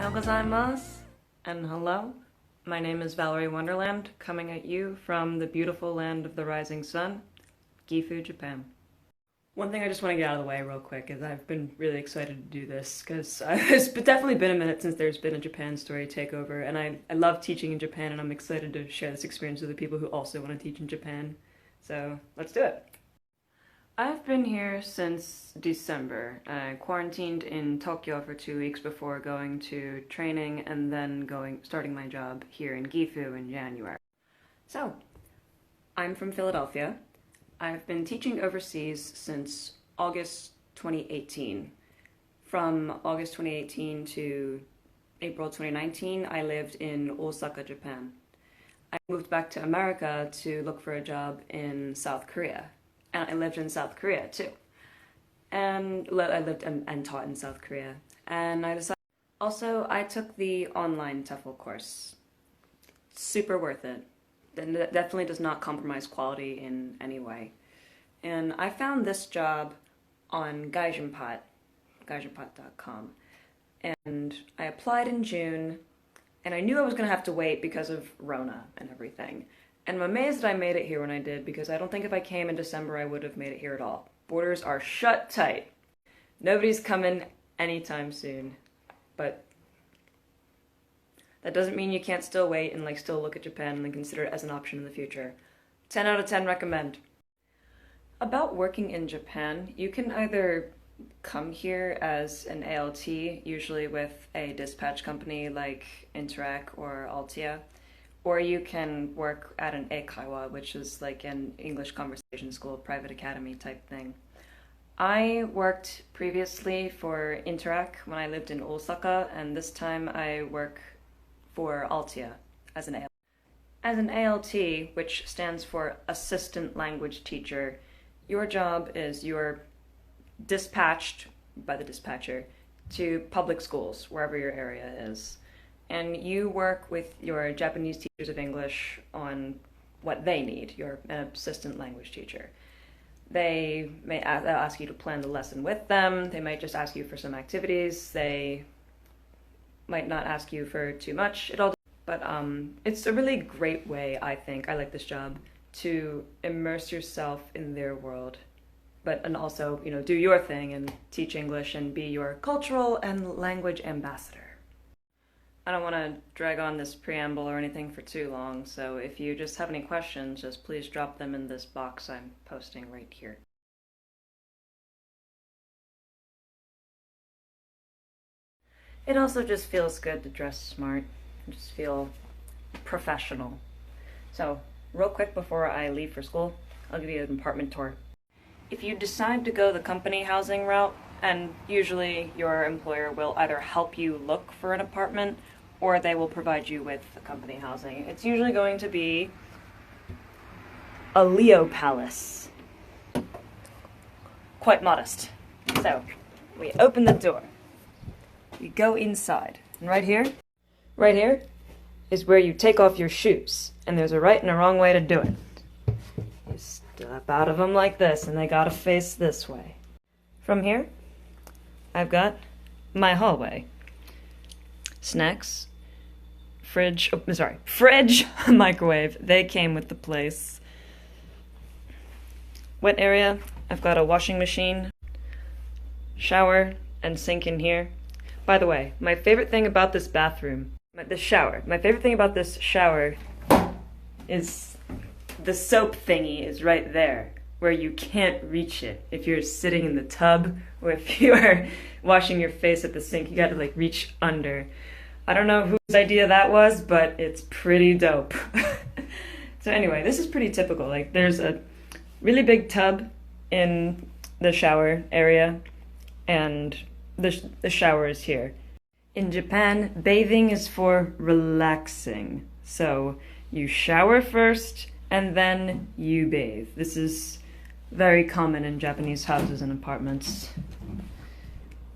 Ohayou gozaimasu, and hello. My name is Valerie Wonderland, coming at you from the beautiful land of the rising sun, Gifu, Japan. One thing I just want to get out of the way real quick is I've been really excited to do this because it's definitely been a minute since there's been a Japan story takeover, and I love teaching in Japan, and I'm excited to share this experience with the people who also want to teach in Japan. So let's do it. I've been here since December. I quarantined in Tokyo for 2 weeks before going to training and then starting my job here in Gifu in January. So, I'm from Philadelphia. I've been teaching overseas since August 2018. From August 2018 to April 2019, I lived in Osaka, Japan. I moved back to America to look for a job in South Korea. And I lived in South Korea too. And I lived and taught in South Korea. And I decided, also I took the online TEFL course. Super worth it. It definitely does not compromise quality in any way. And I found this job on gaijinpot.com. And I applied in June, and I knew I was gonna have to wait because of Rona and everything. And I'm amazed that I made it here when I did, because I don't think if I came in December I would have made it here at all. Borders are shut tight. Nobody's coming anytime soon. But that doesn't mean you can't still wait and still look at Japan and then consider it as an option in the future. 10 out of 10 recommend. About working in Japan, you can either come here as an ALT, usually with a dispatch company like Interac or Altia, or you can work at an eikaiwa, which is like an English conversation school, private academy type thing. I worked previously for Interac when I lived in Osaka, and this time I work for Altia as an ALT. As an ALT, which stands for Assistant Language Teacher, your job is you're dispatched by the dispatcher to public schools, wherever your area is. And you work with your Japanese teachers of English on what they need. You're an assistant language teacher. They'll ask you to plan the lesson with them. They might just ask you for some activities. They might not ask you for too much. But it's a really great way, I think, I like this job, to immerse yourself in their world. And also, do your thing and teach English and be your cultural and language ambassador. I don't want to drag on this preamble or anything for too long, so if you just have any questions, just please drop them in this box I'm posting right here. It also just feels good to dress smart and just feel professional. So, real quick before I leave for school, I'll give you an apartment tour. If you decide to go the company housing route, and usually your employer will either help you look for an apartment or they will provide you with the company housing. It's usually going to be a Leo Palace. Quite modest. So, we open the door. We go inside. And right here is where you take off your shoes. And there's a right and a wrong way to do it. You step out of them like this, and they gotta face this way. From here, I've got my hallway. Snacks, fridge, microwave, they came with the place. Wet area, I've got a washing machine, shower, and sink in here. By the way, my favorite thing about this bathroom, my favorite thing about this shower is the soap thingy is right there, where you can't reach it if you're sitting in the tub, or if you are washing your face at the sink, you gotta reach under. I don't know whose idea that was, but it's pretty dope. So anyway, this is pretty typical. There's a really big tub in the shower area, and the shower is here. In Japan, bathing is for relaxing. So you shower first, and then you bathe. This is very common in Japanese houses and apartments.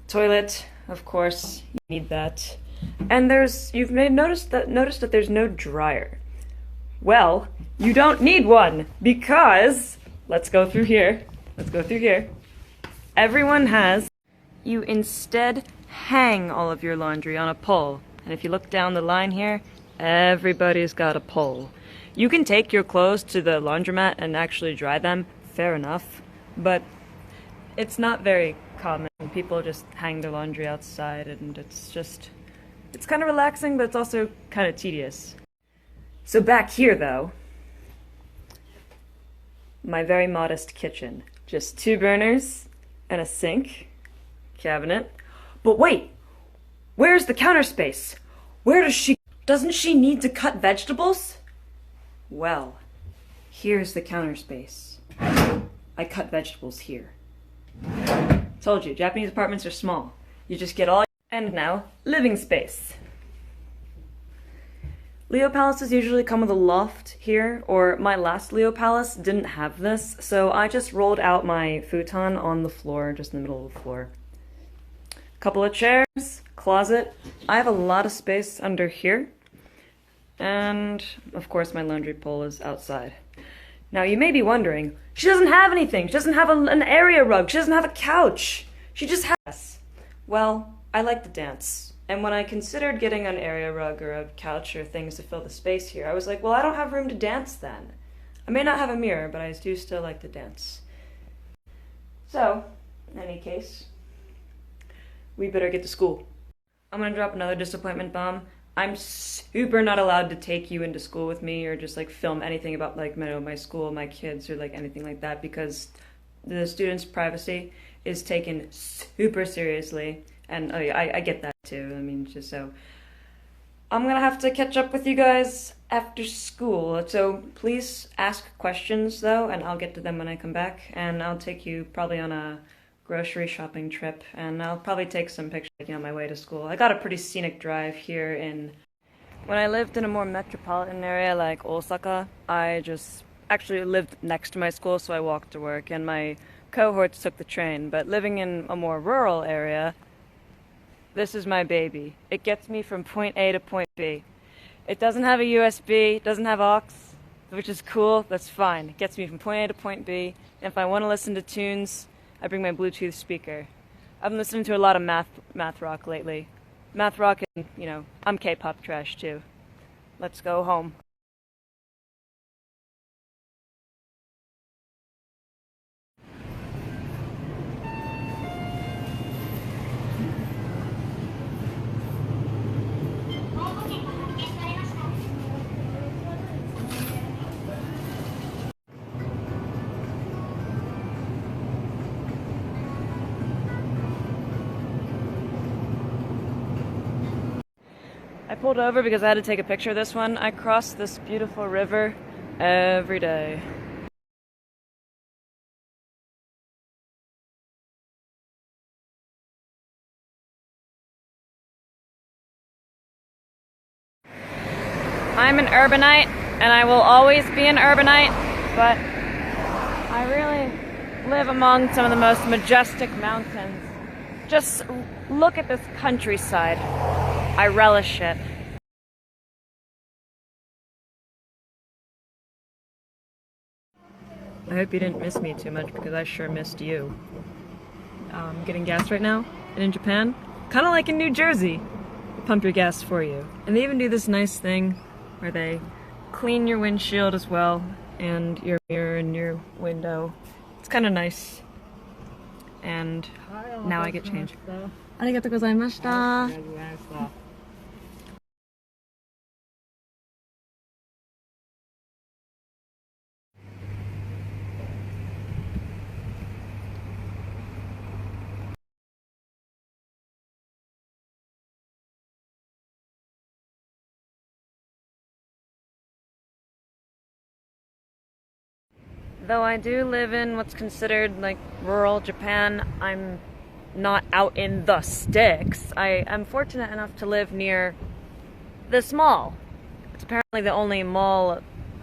Toilet, of course, you need that. And you've noticed that there's no dryer. Well, you don't need one, because let's go through here. You instead hang all of your laundry on a pole. And if you look down the line here, everybody's got a pole. You can take your clothes to the laundromat and actually dry them, fair enough, but it's not very common. People just hang their laundry outside, and it's kind of relaxing, but it's also kind of tedious. So back here, though, my very modest kitchen. Just 2 burners and a sink, cabinet. But wait! Where's the counter space? Doesn't she need to cut vegetables? Well, here's the counter space. I cut vegetables here. Told you, Japanese apartments are small. You just get all. And now, living space. Leo palaces usually come with a loft here, or my last Leo palace didn't have this, so I just rolled out my futon on the floor, just in the middle of the floor. Couple of chairs, closet. I have a lot of space under here. And, of course, my laundry pole is outside. Now, you may be wondering, she doesn't have anything. She doesn't have an area rug. She doesn't have a couch. She just has. Well, I like to dance. And when I considered getting an area rug or a couch or things to fill the space here, I was like, well, I don't have room to dance then. I may not have a mirror, but I do still like to dance. So, in any case, we better get to school. I'm gonna drop another disappointment bomb. I'm super not allowed to take you into school with me or just like film anything about like my school, my kids, or like anything like that, because the students' privacy is taken super seriously. And oh yeah, I get that too. I mean, just so I'm gonna have to catch up with you guys after school. So please ask questions though, and I'll get to them when I come back. And I'll take you probably on a grocery shopping trip, and I'll probably take some pictures on my way to school. I got a pretty scenic drive here in. When I lived in a more metropolitan area like Osaka, I just actually lived next to my school, so I walked to work, and my cohorts took the train. But living in a more rural area, this is my baby. It gets me from point A to point B. It doesn't have a USB, it doesn't have aux, which is cool, that's fine. It gets me from point A to point B, and if I want to listen to tunes, I bring my Bluetooth speaker. I've been listening to a lot of math rock lately. Math rock and, I'm K-pop trash too. Let's go home. I pulled over because I had to take a picture of this one. I cross this beautiful river every day. I'm an urbanite, and I will always be an urbanite, but I really live among some of the most majestic mountains. Just look at this countryside. I relish it. I hope you didn't miss me too much, because I sure missed you. I'm getting gas right now, and in Japan, kind of like in New Jersey, they pump your gas for you. And they even do this nice thing where they clean your windshield as well, and your mirror and your window. It's kind of nice. And now I get change. Arigatou gozaimashita. Though I do live in what's considered like rural Japan, I'm not out in the sticks. I am fortunate enough to live near this mall. It's apparently the only mall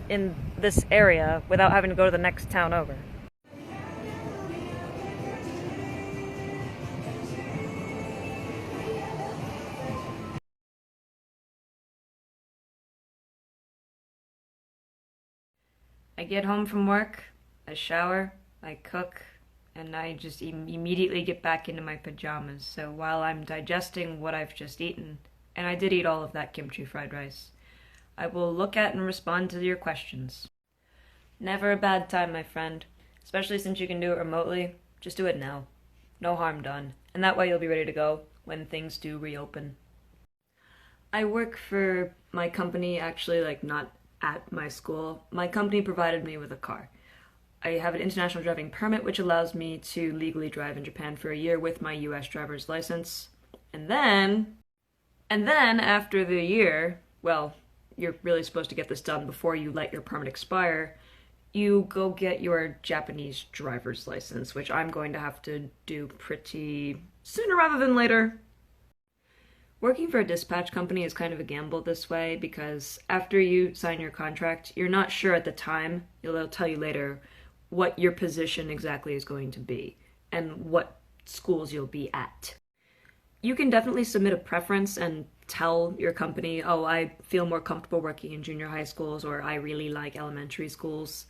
in this area without having to go to the next town over. I get home from work, I shower, I cook, and I just immediately get back into my pajamas. So while I'm digesting what I've just eaten, and I did eat all of that kimchi fried rice, I will look at and respond to your questions. Never a bad time, my friend. Especially since you can do it remotely, just do it now. No harm done. And that way you'll be ready to go when things do reopen. I work for my company, actually, like, not at my school. My company provided me with a car. I have an international driving permit, which allows me to legally drive in Japan for a year with my US driver's license. And then after the year, well, you're really supposed to get this done before you let your permit expire, you go get your Japanese driver's license, which I'm going to have to do pretty sooner rather than later. Working for a dispatch company is kind of a gamble this way because after you sign your contract, you're not sure at the time, they'll tell you later, what your position exactly is going to be and what schools you'll be at. You can definitely submit a preference and tell your company, oh, I feel more comfortable working in junior high schools, or I really like elementary schools,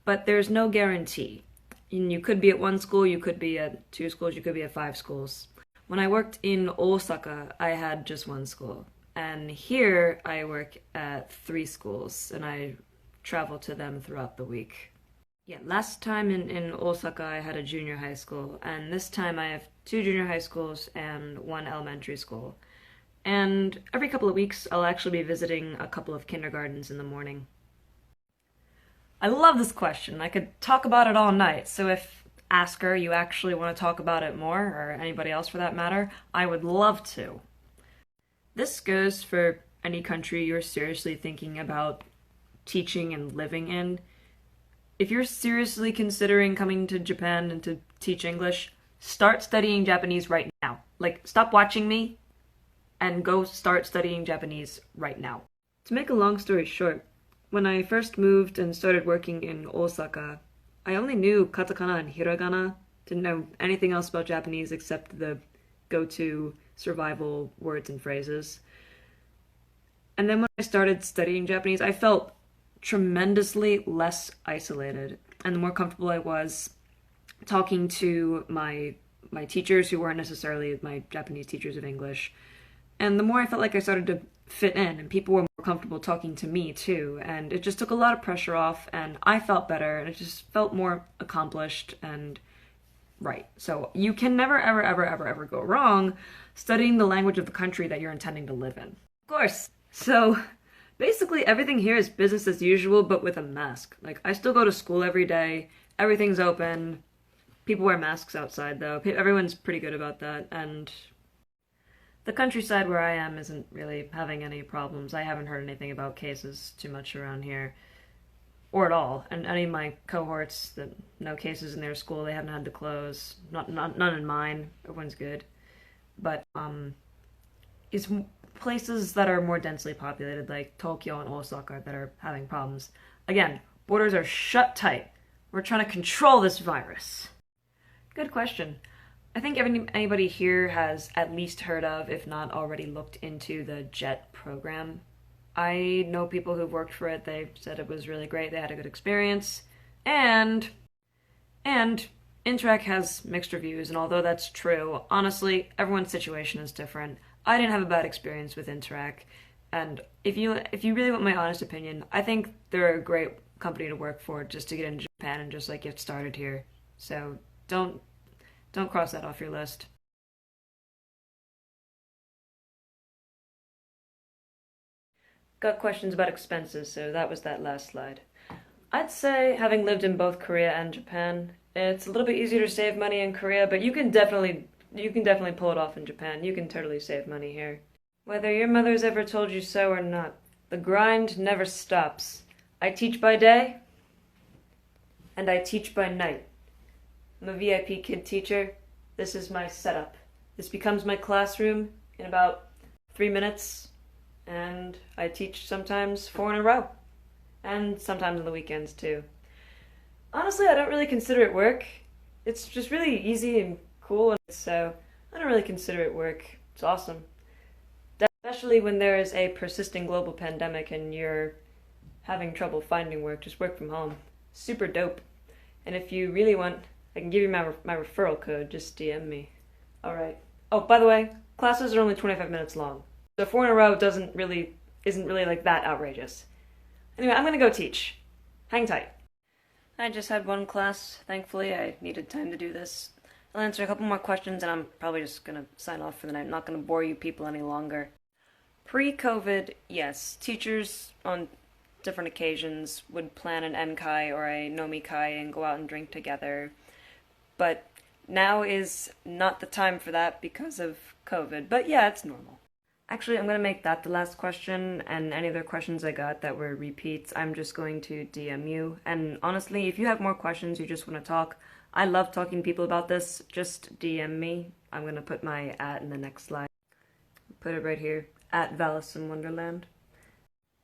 but there's no guarantee. And you could be at one school, you could be at 2 schools, you could be at 5 schools. When I worked in Osaka, I had just 1 school, and here I work at 3 schools, and I travel to them throughout the week. Yeah, last time in Osaka I had a junior high school, and this time I have 2 junior high schools and 1 elementary school. And every couple of weeks I'll actually be visiting a couple of kindergartens in the morning. I love this question. I could talk about it all night, so if Asker, you actually want to talk about it more, or anybody else for that matter, I would love to. This goes for any country you're seriously thinking about teaching and living in. If you're seriously considering coming to Japan and to teach English, start studying Japanese right now. Like, stop watching me and go start studying Japanese right now. To make a long story short, when I first moved and started working in Osaka, I only knew katakana and hiragana, didn't know anything else about Japanese except the go-to survival words and phrases. And then when I started studying Japanese, I felt tremendously less isolated, and the more comfortable I was talking to my teachers who weren't necessarily my Japanese teachers of English, and the more I felt like I started to fit in, and people were more comfortable talking to me too, and it just took a lot of pressure off, and I felt better, and it just felt more accomplished and right. So you can never ever ever ever ever go wrong studying the language of the country that you're intending to live in. Of course. So basically everything here is business as usual, but with a mask. Like, I still go to school every day, everything's open, people wear masks outside though, everyone's pretty good about that, and the countryside where I am isn't really having any problems. I haven't heard anything about cases too much around here, or at all, and any of my cohorts, that no cases in their school, they haven't had to close, none in mine, everyone's good, but it's places that are more densely populated, like Tokyo and Osaka, that are having problems. Again, borders are shut tight. We're trying to control this virus. Good question. I think anybody here has at least heard of, if not already looked into, the JET program. I know people who've worked for it. They said it was really great. They had a good experience. And Interac has mixed reviews, and although that's true, honestly, everyone's situation is different. I didn't have a bad experience with Interac, and if you really want my honest opinion, I think they're a great company to work for just to get into Japan and just like get started here. So don't cross that off your list. Got questions about expenses, so that was that last slide. I'd say, having lived in both Korea and Japan, it's a little bit easier to save money in Korea, but you can definitely pull it off in Japan. You can totally save money here. Whether your mother's ever told you so or not, the grind never stops. I teach by day, and I teach by night. I'm a VIP kid teacher. This is my setup. This becomes my classroom in about 3 minutes, and I teach sometimes 4 in a row, and sometimes on the weekends too. Honestly, I don't really consider it work. It's just really easy and cool, and so I don't really consider it work. It's awesome. Especially when there is a persisting global pandemic and you're having trouble finding work, just work from home. Super dope. And if you really want I can give you my referral code, just DM me. Alright. Oh, by the way, classes are only 25 minutes long. So 4 in a row isn't really like that outrageous. Anyway, I'm gonna go teach. Hang tight. I just had one class, thankfully. I needed time to do this. I'll answer a couple more questions and I'm probably just gonna sign off for the night. I'm not gonna bore you people any longer. Pre-COVID, yes, teachers on different occasions would plan an N-Kai or a Nomi-Kai and go out and drink together. But now is not the time for that because of COVID. But yeah, it's normal. Actually, I'm going to make that the last question, and any other questions I got that were repeats, I'm just going to DM you. And honestly, if you have more questions, you just want to talk, I love talking to people about this, just DM me. I'm going to put my @ in the next slide. Put it right here, @Valerie Wonderland.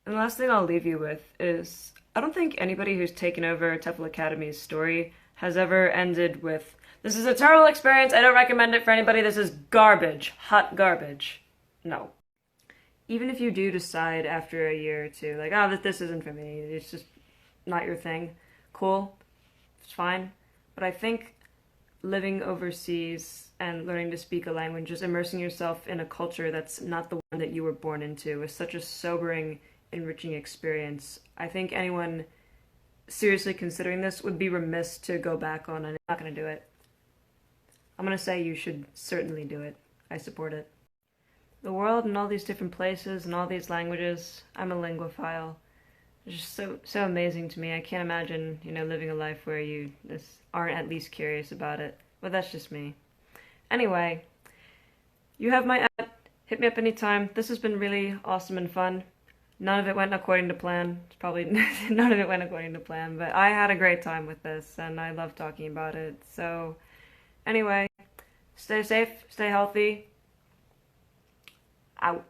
And the last thing I'll leave you with is, I don't think anybody who's taken over TEFL Academy's story has ever ended with, "This is a terrible experience, I don't recommend it for anybody, this is garbage, hot garbage." No. Even if you do decide after a year or two, like, oh, this isn't for me, it's just not your thing, cool, it's fine. But I think living overseas and learning to speak a language, just immersing yourself in a culture that's not the one that you were born into, is such a sobering, enriching experience. I think anyone seriously considering this would be remiss to go back on, and I'm not going to do it. I'm going to say you should certainly do it. I support it. The world and all these different places and all these languages, I'm a linguophile. It's just so amazing to me. I can't imagine, living a life where you just aren't at least curious about it. But that's just me. Anyway, you have my @ hit me up anytime. This has been really awesome and fun. None of it went according to plan. It's probably none of it went according to plan, but I had a great time with this and I love talking about it. So anyway, stay safe, stay healthy. Out.